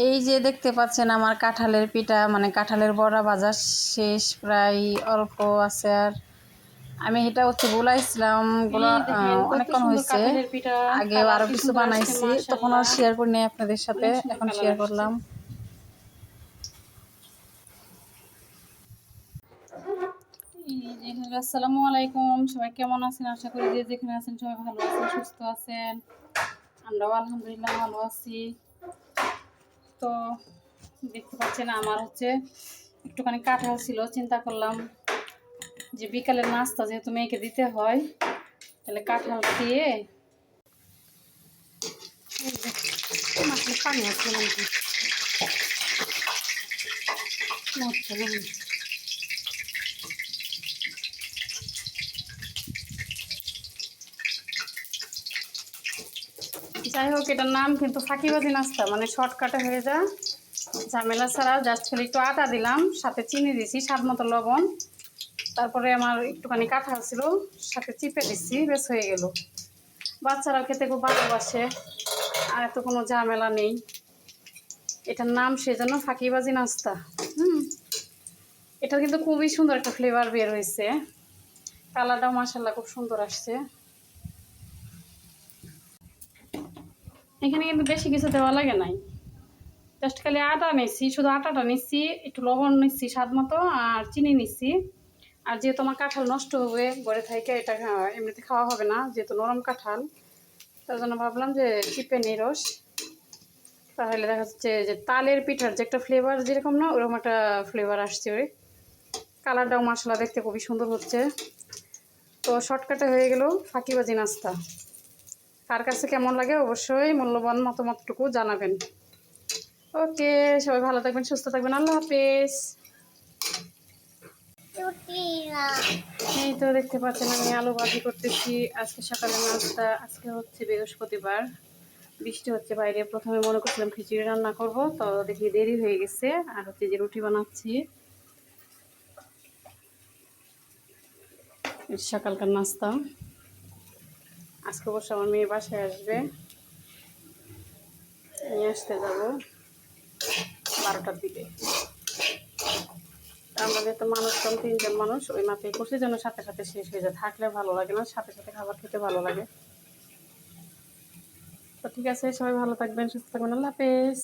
এই যে দেখতে পাচ্ছেন আমার কাঁঠালের পিঠা মানে কাঁঠালের বড়া ভাজা শেষ, প্রায় অল্প আছে। আর আমি এটা বলাইছিলাম এই দেখেন কত অনেকক্ষণ সুন্দর হয়েছে, কাঁঠালের পিঠা, আগেও কালার আরও কি কিছু সুন্দর আসছে বানাইছি, তখন আর মাশাআল্লাহ। শেয়ার করি নাই আপনাদের সাথে, অনেক সুন্দর এখন কালার শেয়ার আসছে। করলাম। এই যে আসসালামু আলাইকুম, সবাই কেমন আছেন? আশা করি যে যেখানে আছেন সবাই ভালো আছেন, সুস্থ আছেন। আমরাও আলহামদুলিল্লাহ ভালো আছি। তো দেখতে পাচ্ছেন আমার একটুখানি কাঁঠাল ছিল, চিন্তা করলাম যে বিকালের নাস্তা যেহেতু মেয়েকে দিতে হয়, তাহলে কাঁঠাল দিয়ে পানি আছে যাই হোক, এটার নাম কিন্তু ফাঁকিবাজি নাস্তা, মানে শর্টকাটে হয়ে যায়, ঝামেলা ছাড়া। জাস্ট খালি একটু আটা দিলাম, সাথে চিনি দিছি, স্বাদ মতো লবণ, তারপরে আমার একটুখানি কাঁঠাল ছিল, সাথে চিপে দিচ্ছি, বেশ হয়ে গেল। বাচ্চারাও খেতে খুব ভালোবাসে, আর এত কোনো ঝামেলা নেই। এটার নাম সেজন্য ফাঁকিবাজি নাস্তা। এটা কিন্তু খুবই সুন্দর একটা ফ্লেভার বের হয়েছে, কালারটাও মাশাআল্লাহ খুব সুন্দর আসছে। এখানে কিন্তু বেশি কিছু দেওয়া লাগে নাই, জাস্ট খালি আটা নিচ্ছি, শুধু আটাটা নিচ্ছি, একটু লবণ নিচ্ছি স্বাদ মতো, আর চিনি নিচ্ছি। আর যেহেতু আমার কাঁঠাল নষ্ট হবে ঘরে থেকে, এটা এমনিতে খাওয়া হবে না, যেহেতু নরম কাঁঠাল, তার জন্য ভাবলাম যে চিপে নিই রস, তাহলে দেখা যাচ্ছে যে তালের পিঠার যে একটা ফ্লেভার যেরকম না, ওরকম একটা ফ্লেভার আসছে। ওই কালারটাও মাশাআল্লাহ দেখতে খুবই সুন্দর হচ্ছে। তো শর্টকাটে হয়ে গেল ফাঁকিবাজি নাস্তা। কার কাছে কেমন লাগে অবশ্যই মূল্যবান মতামতটুকু জানাবেন। ওকে, সবাই ভালো থাকবেন, সুস্থ থাকবেন, আল্লাহ হাফেজ। এই তো দেখতে পাচ্ছেন আমি আলু ভাজি করতেছি, আজকে সকালে নাস্তা। আজকে হচ্ছে বৃহস্পতিবার, বৃষ্টি হচ্ছে বাইরে। প্রথমে মনে করছিলাম খিচুড়ি রান্না করব, তো দেখি দেরি হয়ে গেছে। আর যে রুটি বানাচ্ছি, সকালকার নাস্তা। আজকে অবশ্য আমার মেয়ে বাসায় আসবে, নিয়ে আসতে যাবো 12টার দিকে। আমরা যেহেতু মানুষ কম, 3জন মানুষ, ওই মাপে করছি যেন সাথে সাথে শেষ হয়ে যায়, থাকলে ভালো লাগে না, সাথে সাথে খাবার খেতে ভালো লাগে। তো ঠিক আছে, সবাই ভালো থাকবেন, সুস্থ থাকবেন, আল্লাহ হাফেজ।